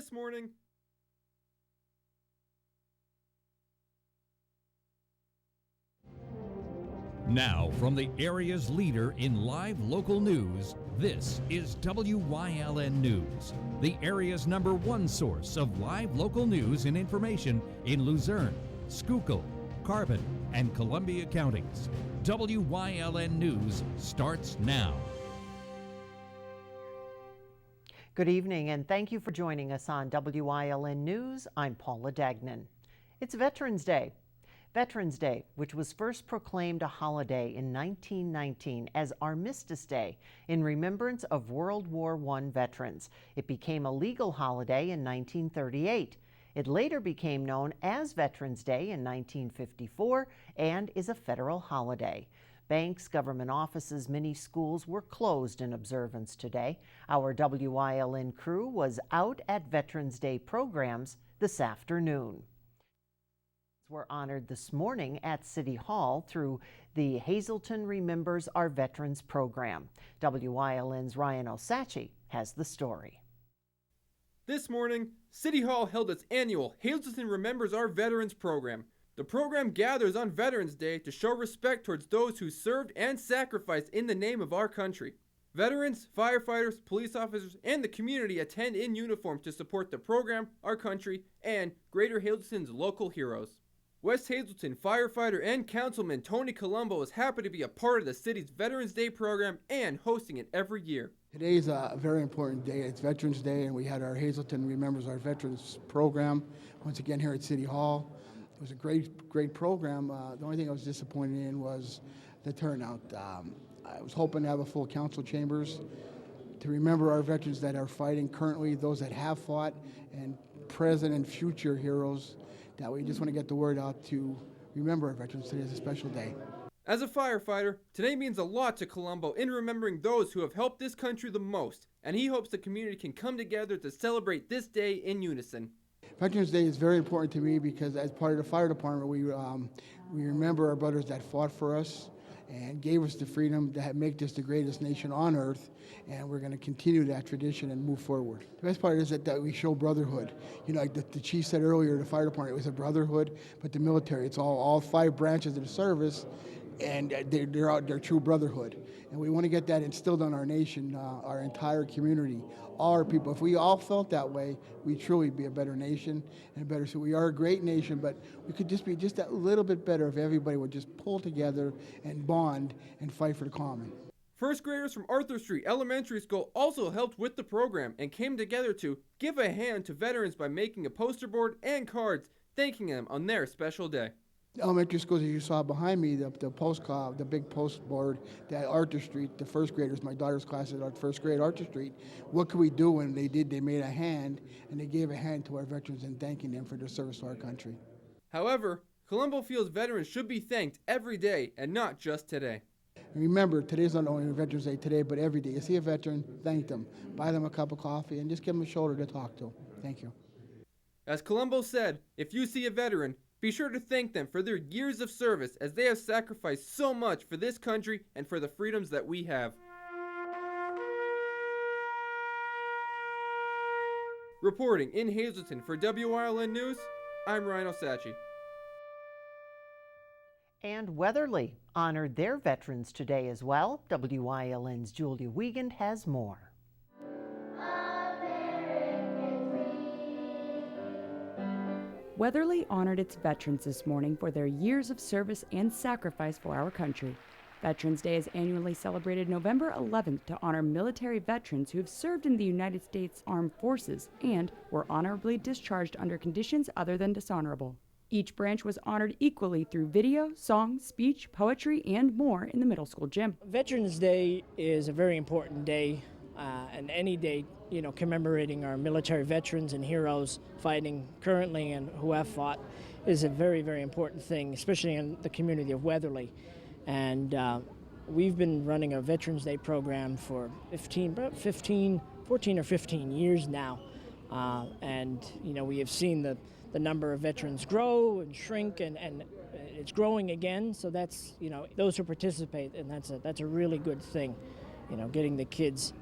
This morning. Now, from the area's leader in live local news, this is WYLN News, the area's #1 source of live local news and information in Luzerne, Schuylkill, Carbon, and Columbia counties. WYLN News starts now. Good evening, and thank you for joining us on WYLN News. I'm Paula Dagnan. It's Veterans Day. Veterans Day, which was first proclaimed a holiday in 1919 as Armistice Day in remembrance of World War I veterans. It became a legal holiday in 1938. It later became known as Veterans Day in 1954 and is a federal holiday. Banks, government offices, many schools were closed in observance today. Our WYLN crew was out at Veterans Day programs this afternoon. Were honored this morning at City Hall through the Hazleton Remembers Our Veterans program. WYLN's Ryan Osachi has the story. This morning, City Hall held its annual Hazleton Remembers Our Veterans program. The program gathers on Veterans Day to show respect towards those who served and sacrificed in the name of our country. Veterans, firefighters, police officers, and the community attend in uniform to support the program, our country, and Greater Hazleton's local heroes. West Hazleton firefighter and councilman Tony Colombo is happy to be a part of the city's Veterans Day program and hosting it every year. Today is a very important day. It's Veterans Day, and we had our Hazleton Remembers Our Veterans program once again here at City Hall. It was a great program. The only thing I was disappointed in was the turnout. I was hoping to have a full council chambers to remember our veterans that are fighting currently, those that have fought, and present and future heroes. That we just want to get the word out to remember our veterans. Today is a special day. As a firefighter, today means a lot to Colombo in remembering those who have helped this country the most, and he hopes the community can come together to celebrate this day in unison. Veterans Day is very important to me because as part of the fire department, we remember our brothers that fought for us and gave us the freedom to make this the greatest nation on earth, and we're going to continue that tradition and move forward. The best part is that we show brotherhood. You know, like the chief said earlier, the fire department, it was a brotherhood, but the military, it's all 5 branches of the service, and they're true brotherhood. And we want to get that instilled on our nation, our entire community, all our people. If we all felt that way, we'd truly be a better nation and better. So we are a great nation, but we could just be just that little bit better if everybody would just pull together and bond and fight for the common. First graders from Arthur Street Elementary School also helped with the program and came together to give a hand to veterans by making a poster board and cards thanking them on their special day. Elementary schools, as you saw behind me, the big post board, that Arthur Street, the first graders, my daughter's class is at first grade, Arthur Street. What could we do? And they made a hand, and they gave a hand to our veterans and thanking them for their service to our country. However, Colombo feels veterans should be thanked every day and not just today. Remember, today's not only Veterans Day today, but every day. You see a veteran, thank them. Buy them a cup of coffee and just give them a shoulder to talk to. Thank you. As Colombo said, if you see a veteran, be sure to thank them for their years of service as they have sacrificed so much for this country and for the freedoms that we have. Reporting in Hazleton for WYLN News, I'm Ryan Osachi. And Weatherly honored their veterans today as well. WYLN's Julia Wiegand has more. Weatherly honored its veterans this morning for their years of service and sacrifice for our country. Veterans Day is annually celebrated November 11th to honor military veterans who have served in the United States Armed Forces and were honorably discharged under conditions other than dishonorable. Each branch was honored equally through video, song, speech, poetry, and more in the middle school gym. Veterans Day is a very important day, and any day, commemorating our military veterans and heroes fighting currently and who have fought is a very, very important thing, especially in the community of Weatherly. And we've been running a Veterans Day program for 14 or 15 years now. And we have seen the number of veterans grow and shrink, and it's growing again. So that's, those who participate, and that's a really good thing, getting the kids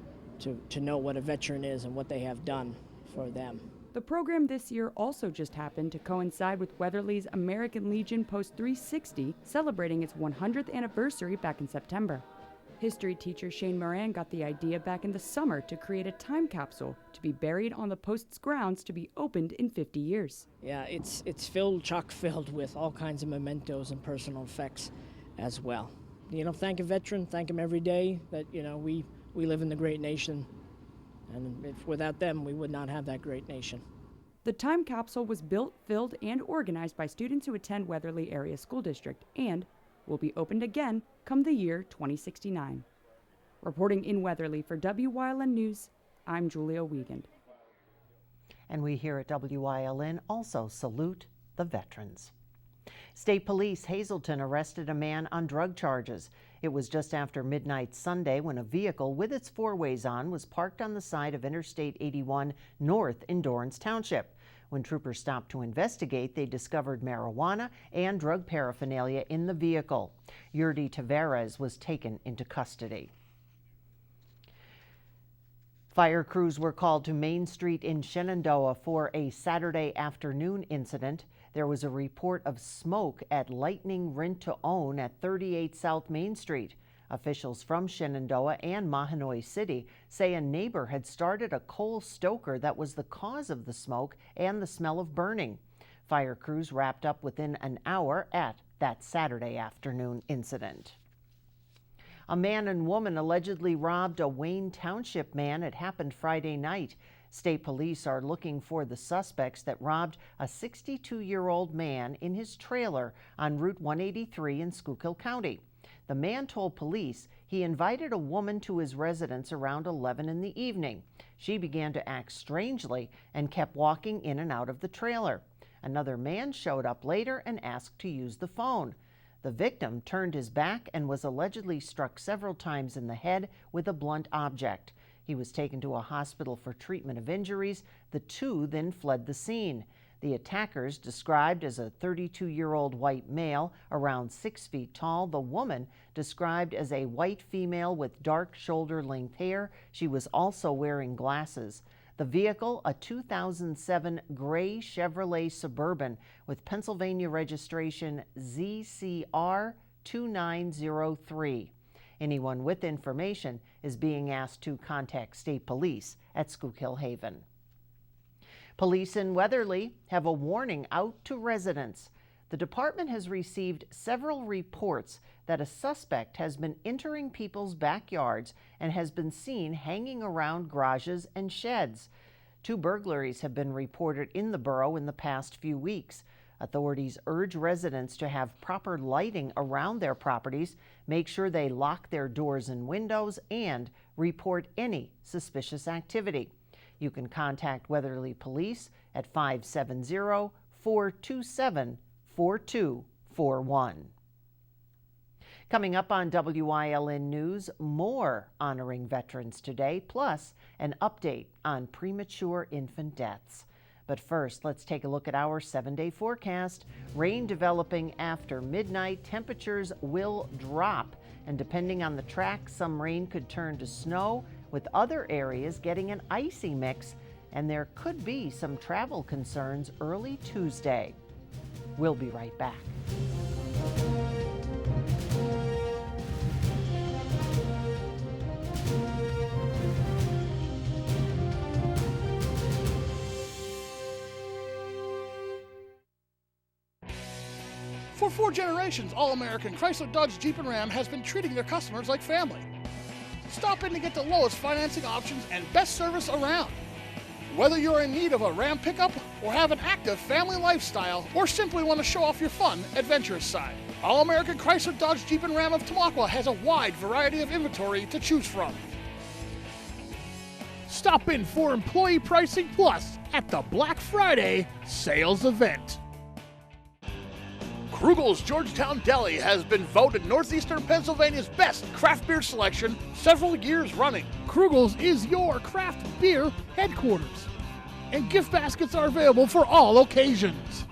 to know what a veteran is and what they have done for them. The program this year also just happened to coincide with Weatherly's American Legion Post 360 celebrating its 100th anniversary back in September. History teacher Shane Moran got the idea back in the summer to create a time capsule to be buried on the post's grounds to be opened in 50 years. Yeah, it's chock-filled with all kinds of mementos and personal effects as well. Thank a veteran, thank him every day that, we live in the great nation. And if without them, we would not have that great nation. The time capsule was built, filled, and organized by students who attend Weatherly Area School District and will be opened again come the year 2069. Reporting in Weatherly for Wyln News, I'm Julia Wiegand. And we here at Wyln also salute the veterans. State Police Hazleton arrested a man on drug charges. It was just after midnight Sunday when a vehicle with its four-ways on was parked on the side of Interstate 81 north in Dorrance Township. When troopers stopped to investigate, they discovered marijuana and drug paraphernalia in the vehicle. Yurdi Tavares was taken into custody. Fire crews were called to Main Street in Shenandoah for a Saturday afternoon incident. There was a report of smoke at Lightning Rent to Own at 38 South Main Street. Officials from Shenandoah and Mahanoy City say a neighbor had started a coal stoker that was the cause of the smoke and the smell of burning. Fire crews wrapped up within an hour at that Saturday afternoon incident. A man and woman allegedly robbed a Wayne Township man. It happened Friday night. State police are looking for the suspects that robbed a 62-year-old man in his trailer on Route 183 in Schuylkill County. The man told police he invited a woman to his residence around 11 in the evening. She began to act strangely and kept walking in and out of the trailer. Another man showed up later and asked to use the phone. The victim turned his back and was allegedly struck several times in the head with a blunt object. He was taken to a hospital for treatment of injuries. The two then fled the scene. The attackers, described as a 32-year-old white male around 6 feet tall. The woman, described as a white female with dark shoulder-length hair. She was also wearing glasses. The vehicle, a 2007 gray Chevrolet Suburban with Pennsylvania registration ZCR 2903. Anyone with information is being asked to contact State Police at Schuylkill Haven. Police in Weatherly have a warning out to residents. The department has received several reports that a suspect has been entering people's backyards and has been seen hanging around garages and sheds. 2 burglaries have been reported in the borough in the past few weeks. Authorities urge residents to have proper lighting around their properties, make sure they lock their doors and windows, and report any suspicious activity. You can contact Weatherly Police at 570-427-4241. Coming up on WYLN News, more honoring veterans today, plus an update on premature infant deaths. But first, let's take a look at our 7-day forecast. Rain developing after midnight. Temperatures will drop, and depending on the track, some rain could turn to snow, with other areas getting an icy mix, and there could be some travel concerns early Tuesday. We'll be right back. For 4 generations, All-American Chrysler, Dodge, Jeep, and Ram has been treating their customers like family. Stop in to get the lowest financing options and best service around. Whether you're in need of a Ram pickup or have an active family lifestyle or simply want to show off your fun, adventurous side, All-American Chrysler, Dodge, Jeep, and Ram of Tamaqua has a wide variety of inventory to choose from. Stop in for Employee Pricing Plus at the Black Friday sales event. Krugel's Georgetown Deli has been voted Northeastern Pennsylvania's best craft beer selection several years running. Krugel's is your craft beer headquarters, and gift baskets are available for all occasions.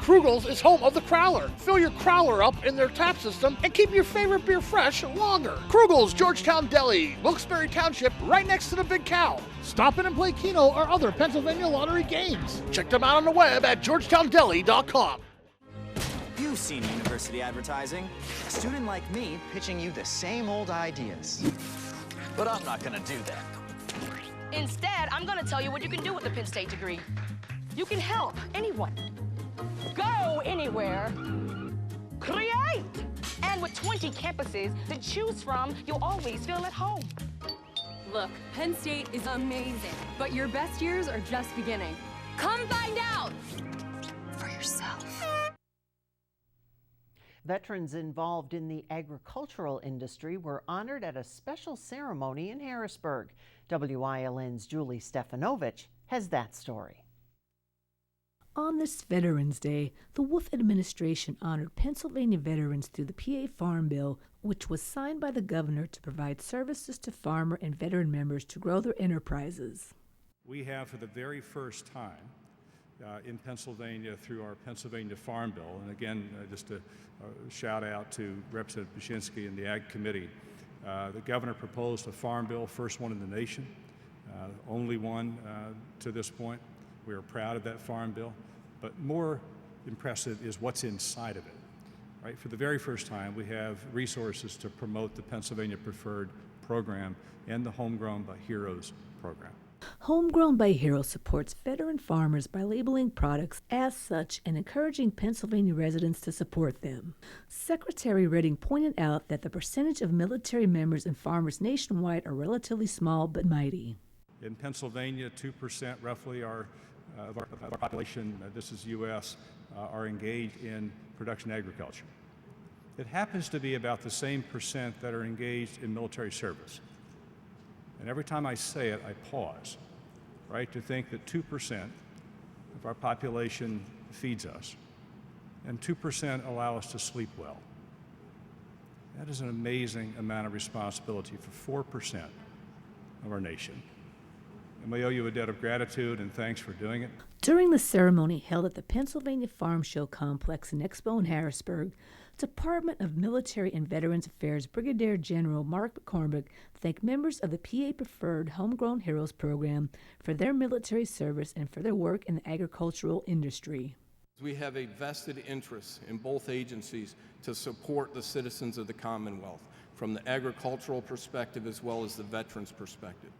Krugel's is home of the Crowler. Fill your Crowler up in their tap system and keep your favorite beer fresh longer. Krugel's Georgetown Deli, Wilkes-Barre Township, right next to the Big Cow. Stop in and play Keno or other Pennsylvania Lottery games. Check them out on the web at georgetowndeli.com. You've seen university advertising. A student like me pitching you the same old ideas. But I'm not gonna do that. Instead, I'm gonna tell you what you can do with a Penn State degree. You can help anyone. Go anywhere. Create! And with 20 campuses to choose from, you'll always feel at home. Look, Penn State is amazing, but your best years are just beginning. Come find out for yourself. Veterans involved in the agricultural industry were honored at a special ceremony in Harrisburg. WYLN's Julie Stefanovich has that story. On this Veterans Day, the Wolf administration honored Pennsylvania veterans through the PA Farm Bill, which was signed by the governor to provide services to farmer and veteran members to grow their enterprises. We have, for the very first time in Pennsylvania, through our Pennsylvania Farm Bill, and again, just a shout out to Representative Paszynski and the Ag Committee, the governor proposed a farm bill, first one in the nation, only one to this point. We are proud of that farm bill, but more impressive is what's inside of it. Right? For the very first time, we have resources to promote the Pennsylvania Preferred program and the Homegrown by Heroes program. Homegrown by Heroes supports veteran farmers by labeling products as such and encouraging Pennsylvania residents to support them. Secretary Redding pointed out that the percentage of military members and farmers nationwide are relatively small but mighty. In Pennsylvania, 2% roughly of our population, this is U.S., are engaged in production agriculture. It happens to be about the same percent that are engaged in military service. And every time I say it, I pause, right, to think that 2% of our population feeds us, and 2% allow us to sleep well. That is an amazing amount of responsibility for 4% of our nation. And we owe you a debt of gratitude and thanks for doing it. During the ceremony held at the Pennsylvania Farm Show Complex in Expo in Harrisburg, Department of Military and Veterans Affairs Brigadier General Mark McCormick thanked members of the PA Preferred Homegrown Heroes program for their military service and for their work in the agricultural industry. We have a vested interest in both agencies to support the citizens of the Commonwealth from the agricultural perspective as well as the veterans perspective.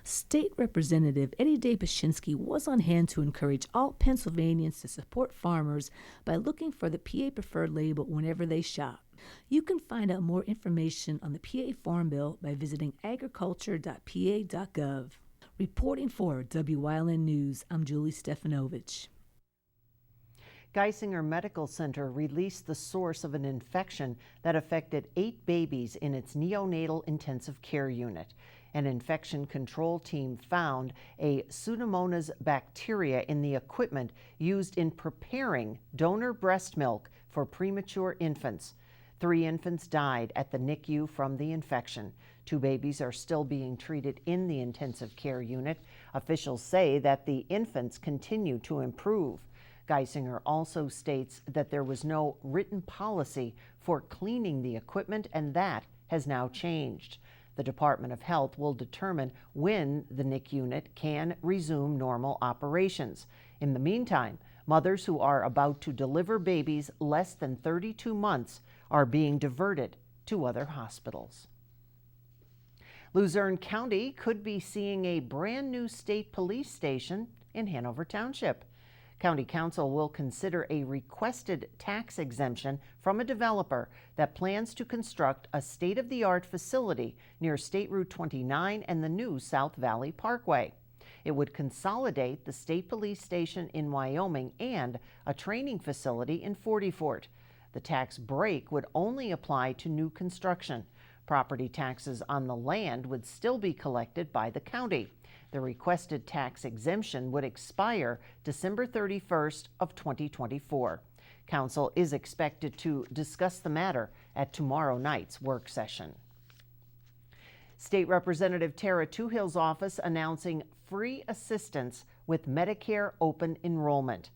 State Representative Eddie Day Paszynski was on hand to encourage all Pennsylvanians to support farmers by looking for the PA Preferred label whenever they shop. You can find out more information on the PA Farm Bill by visiting agriculture.pa.gov. Reporting for WYLN News, I'm Julie Stefanovich. Geisinger Medical Center released the source of an infection that affected 8 babies in its neonatal intensive care unit. An infection control team found a Pseudomonas bacteria in the equipment used in preparing donor breast milk for premature infants. 3 infants died at the NICU from the infection. 2 babies are still being treated in the intensive care unit. Officials say that the infants continue to improve. Geisinger also states that there was no written policy for cleaning the equipment, and that has now changed. The Department of Health will determine when the NIC unit can resume normal operations. In the meantime, mothers who are about to deliver babies less than 32 months are being diverted to other hospitals. Luzerne County could be seeing a brand new state police station in Hanover Township. County Council will consider a requested tax exemption from a developer that plans to construct a state-of-the-art facility near State Route 29 and the new South Valley Parkway. It would consolidate the state police station in Wyoming and a training facility in Forty Fort. The tax break would only apply to new construction. Property taxes on the land would still be collected by the county. The requested tax exemption would expire December 31st of 2024. Council is expected to discuss the matter at tomorrow night's work session. State Representative Tara Toohill's office announcing free assistance with Medicare open enrollment.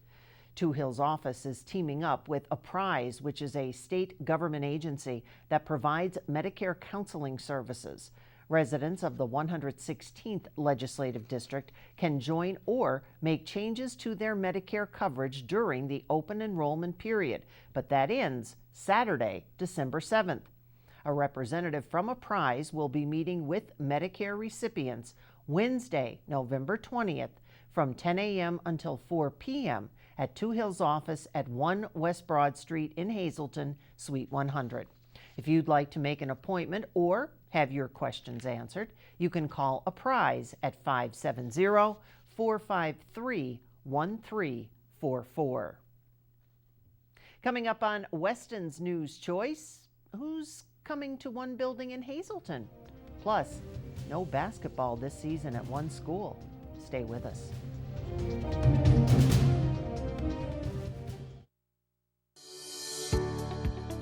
Two Hills office is teaming up with Apprise, which is a state government agency that provides Medicare counseling services. Residents of the 116th Legislative District can join or make changes to their Medicare coverage during the open enrollment period, but that ends Saturday, December 7th. A representative from Apprise will be meeting with Medicare recipients Wednesday, November 20th from 10 a.m. until 4 p.m. at Two Hills office at 1 West Broad Street in Hazleton, Suite 100. If you'd like to make an appointment or have your questions answered, you can call Apprise at 570-453-1344. Coming up on Weston's News Choice, who's coming to one building in Hazleton? Plus, no basketball this season at one school. Stay with us.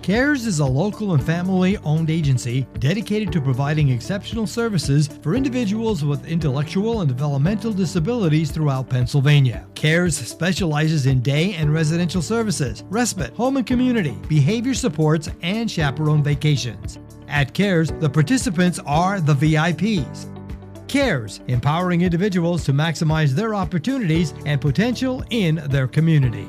CARES is a local and family-owned agency dedicated to providing exceptional services for individuals with intellectual and developmental disabilities throughout Pennsylvania. CARES specializes in day and residential services, respite, home and community, behavior supports, and chaperone vacations. At CARES, the participants are the VIPs. CARES, empowering individuals to maximize their opportunities and potential in their community.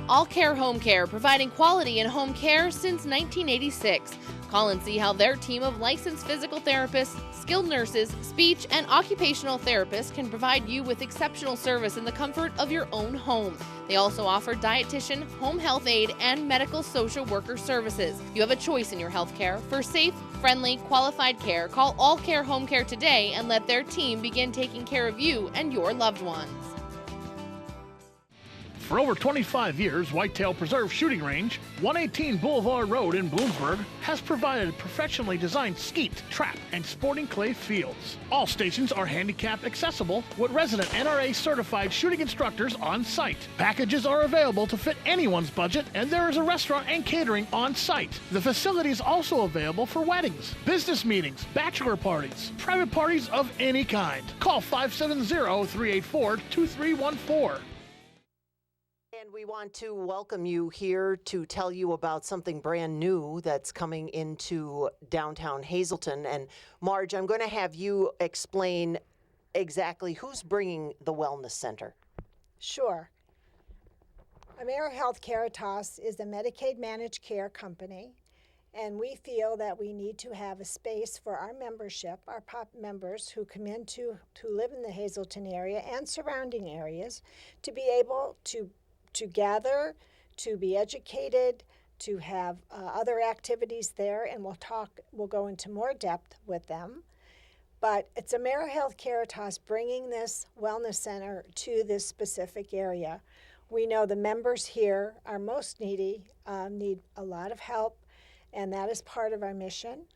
All Care Home Care, providing quality in home care since 1986. Call and see how their team of licensed physical therapists, skilled nurses, speech, and occupational therapists can provide you with exceptional service in the comfort of your own home. They also offer dietitian, home health aide, and medical social worker services. You have a choice in your health care. For safe, friendly, qualified care, call All Care Home Care today and let their team begin taking care of you and your loved ones. For over 25 years, Whitetail Preserve Shooting Range, 118 Boulevard Road in Bloomsburg, has provided professionally designed skeet, trap, and sporting clay fields. All stations are handicap accessible with resident NRA certified shooting instructors on site. Packages are available to fit anyone's budget, and there is a restaurant and catering on site. The facility is also available for weddings, business meetings, bachelor parties, private parties of any kind. Call 570-384-2314. And we want to welcome you here to tell you about something brand new that's coming into downtown Hazleton. And Marge, I'm going to have you explain exactly who's bringing the Wellness Center. Sure. AmeriHealth Caritas is a Medicaid managed care company, and we feel that we need to have a space for our membership, our POP members who come in to live in the Hazleton area and surrounding areas, to be able to gather, to be educated, to have other activities there, and we'll go into more depth with them. But it's AmeriHealth Caritas bringing this wellness center to this specific area. We know the members here are most needy, need a lot of help, and that is part of our mission,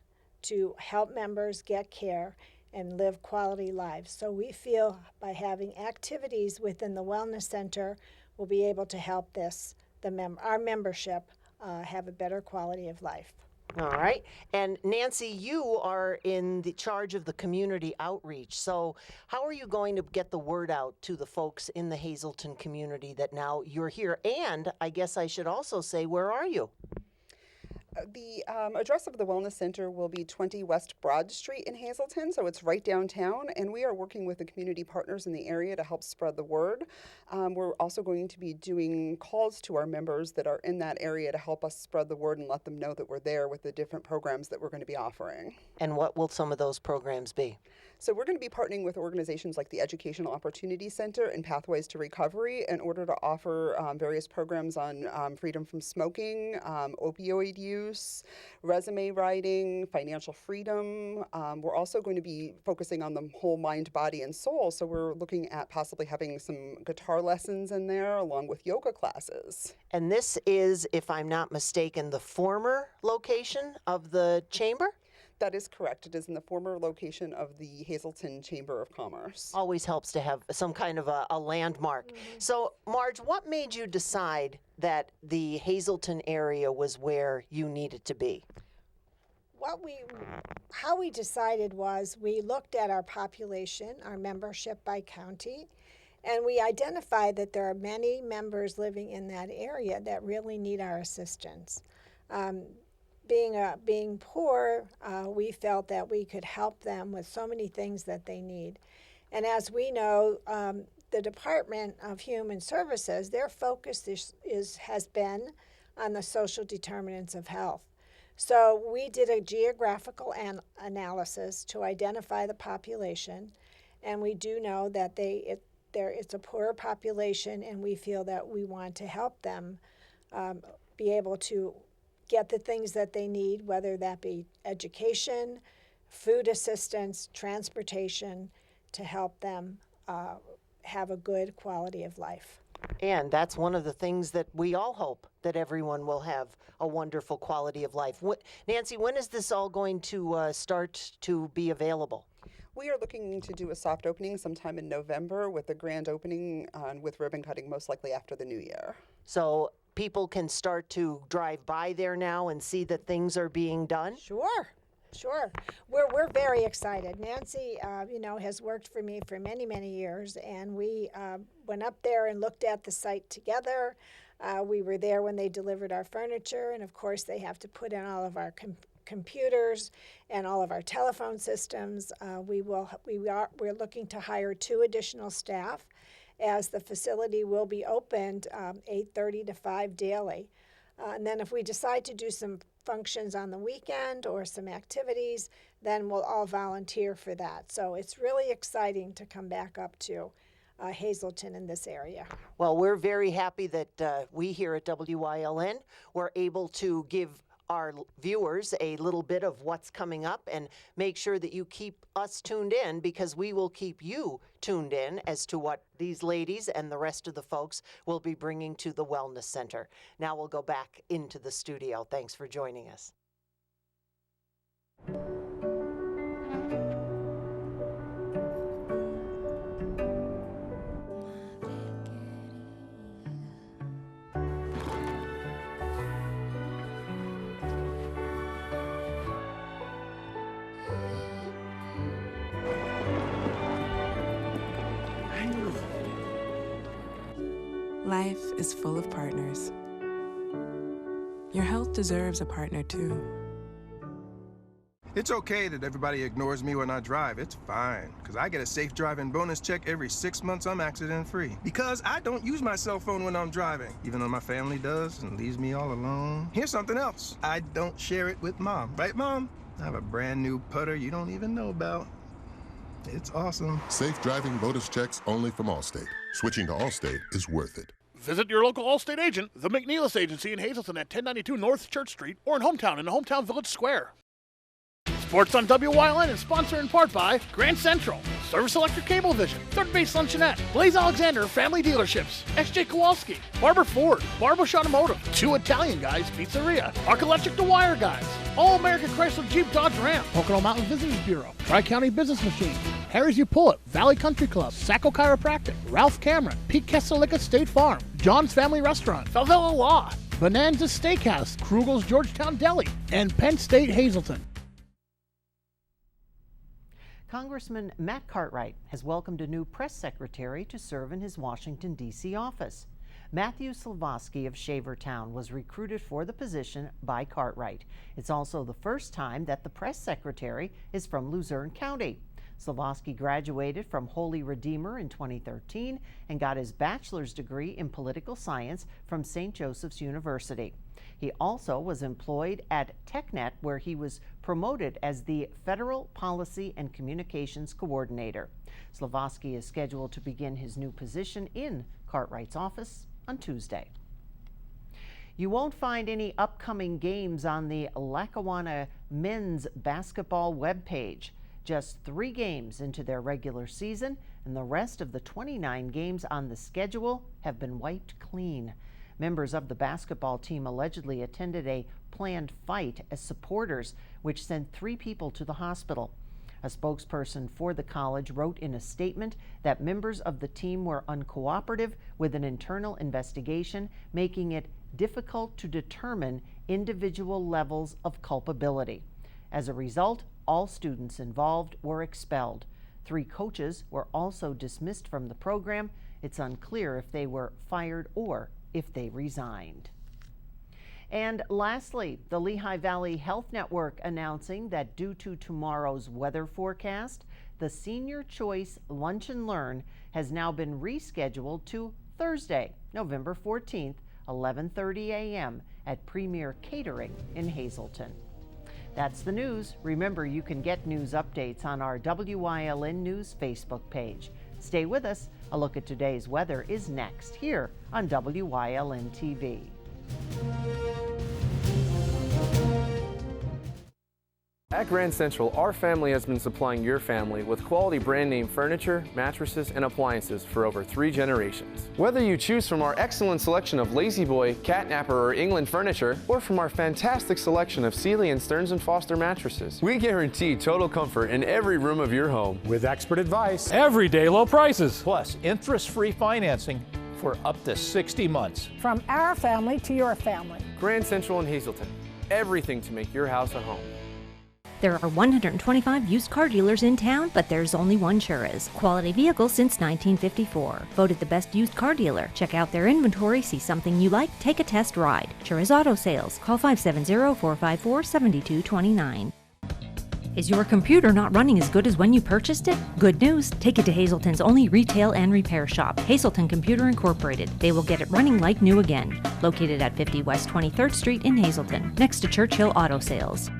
to help members get care and live quality lives. So we feel by having activities within the wellness center, we'll be able to help our membership have a better quality of life. All right. And Nancy, you are in the charge of the community outreach. So how are you going to get the word out to the folks in the Hazleton community that now you're here? And I guess I should also say, where are you? The address of the Wellness Center will be 20 West Broad Street in Hazleton, so it's right downtown, and we are working with the community partners in the area to help spread the word. We're also going to be doing calls to our members that are in that area to help us spread the word and let them know that we're there with the different programs that we're going to be offering. And what will some of those programs be? So we're going to be partnering with organizations like the Educational Opportunity Center and Pathways to Recovery in order to offer various programs on freedom from smoking, opioid use, resume writing, financial freedom. We're also going to be focusing on the whole mind, body, and soul. So we're looking at possibly having some guitar lessons in there along with yoga classes. And this is, if I'm not mistaken, the former location of the chamber? That is correct. It is in the former location of the Hazleton Chamber of Commerce. Always helps to have some kind of a landmark. Mm-hmm. So, Marge, what made you decide that the Hazleton area was where you needed to be? How we decided was we looked at our population, our membership by county, And we identified that there are many members living in that area that really need our assistance. Being poor, we felt that we could help them with so many things that they need. And as we know, the Department of Human Services, their focus has been on the social determinants of health. So we did a geographical analysis to identify the population, and we do know that it's a poor population, and we feel that we want to help them be able to get the things that they need, whether that be education, food assistance, transportation, to help them have a good quality of life. And that's one of the things that we all hope, that everyone will have a wonderful quality of life. Nancy, when is this all going to start to be available? We are looking to do a soft opening sometime in November, with a grand opening with ribbon cutting most likely after the new year. So people can start to drive by there now and see that things are being done? Sure. We're very excited. Nancy, has worked for me for many, many years, and we went up there and looked at the site together. We were there when they delivered our furniture, and of course they have to put in all of our computers and all of our telephone systems. We're looking to hire 2 additional staff, as the facility will be opened 8:30 to 5 daily. And then if we decide to do some functions on the weekend or some activities, then we'll all volunteer for that. So it's really exciting to come back up to Hazleton in this area. Well, we're very happy that we here at WYLN were able to give our viewers a little bit of what's coming up, and make sure that you keep us tuned in, because we will keep you tuned in as to what these ladies and the rest of the folks will be bringing to the Wellness Center. Now we'll go back into the studio. Thanks for joining us. Life is full of partners. Your health deserves a partner too. It's okay that everybody ignores me when I drive. It's fine, because I get a safe driving bonus check every 6 months I'm accident-free. Because I don't use my cell phone when I'm driving, even though my family does and leaves me all alone. Here's something else. I don't share it with Mom. Right, Mom? I have a brand new putter you don't even know about. It's awesome. Safe driving bonus checks only from Allstate. Switching to Allstate is worth it. Visit your local Allstate agent, the McNeilis Agency in Hazleton at 1092 North Church Street, or in Hometown in the Hometown Village Square. Sports on WYLN is sponsored in part by Grand Central, Service Electric Cablevision, Third Base Luncheonette, Blaze Alexander Family Dealerships, SJ Kowalski, Barber Ford, Barbush Automotive, 2 Italian Guys Pizzeria, Arc Electric The Wire Guys, All American Chrysler Jeep Dodge Ram, Pocono Mountain Visitors Bureau, Tri-County Business Machine, Harry's You Pull It, Valley Country Club, Sacco Chiropractic, Ralph Cameron, Pete Kesselicka State Farm, John's Family Restaurant, Falvella Law, Bonanza Steakhouse, Krugel's Georgetown Deli, and Penn State Hazleton. Congressman Matt Cartwright has welcomed a new press secretary to serve in his Washington, D.C. office. Matthew Slavosky of Shavertown was recruited for the position by Cartwright. It's also the first time that the press secretary is from Luzerne County. Slavosky graduated from Holy Redeemer in 2013 and got his bachelor's degree in political science from St. Joseph's University. He also was employed at TechNet, where he was promoted as the Federal Policy and Communications Coordinator. Slavosky is scheduled to begin his new position in Cartwright's office on Tuesday. You won't find any upcoming games on the Lackawanna men's basketball webpage. Just 3 games into their regular season, and the rest of the 29 games on the schedule have been wiped clean. Members of the basketball team allegedly attended a planned fight as supporters, which sent 3 people to the hospital. A spokesperson for the college wrote in a statement that members of the team were uncooperative with an internal investigation, making it difficult to determine individual levels of culpability. As a result, all students involved were expelled. 3 coaches were also dismissed from the program, It's unclear if they were fired or if they resigned. And lastly, the Lehigh Valley Health Network announcing that due to tomorrow's weather forecast, the Senior Choice Lunch and Learn has now been rescheduled to Thursday, November 14th, 11:30 a.m. at Premier Catering in Hazleton. That's the news. Remember, you can get news updates on our WYLN News Facebook page. Stay with us. A look at today's weather is next here on WYLN TV. At Grand Central, our family has been supplying your family with quality brand name furniture, mattresses, and appliances for over 3 generations. Whether you choose from our excellent selection of Lazy Boy, Catnapper, or England furniture, or from our fantastic selection of Sealy and Stearns & Foster mattresses, we guarantee total comfort in every room of your home. With expert advice, everyday low prices, plus interest-free financing for up to 60 months. From our family to your family. Grand Central in Hazleton. Everything to make your house a home. There are 125 used car dealers in town, but there's only one Chura's. Quality vehicles since 1954. Voted the best used car dealer. Check out their inventory, see something you like, take a test ride. Chura's Auto Sales. Call 570-454-7229. Is your computer not running as good as when you purchased it? Good news! Take it to Hazleton's only retail and repair shop, Hazleton Computer Incorporated. They will get it running like new again. Located at 50 West 23rd Street in Hazleton, next to Churchill Auto Sales.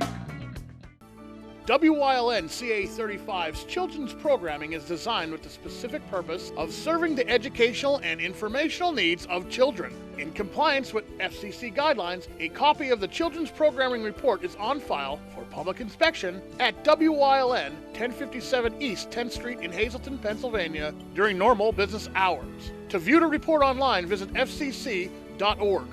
WYLN CA35's children's programming is designed with the specific purpose of serving the educational and informational needs of children. In compliance with FCC guidelines, a copy of the Children's Programming Report is on file for public inspection at WYLN 1057 East 10th Street in Hazleton, Pennsylvania during normal business hours. To view the report online, visit fcc.org.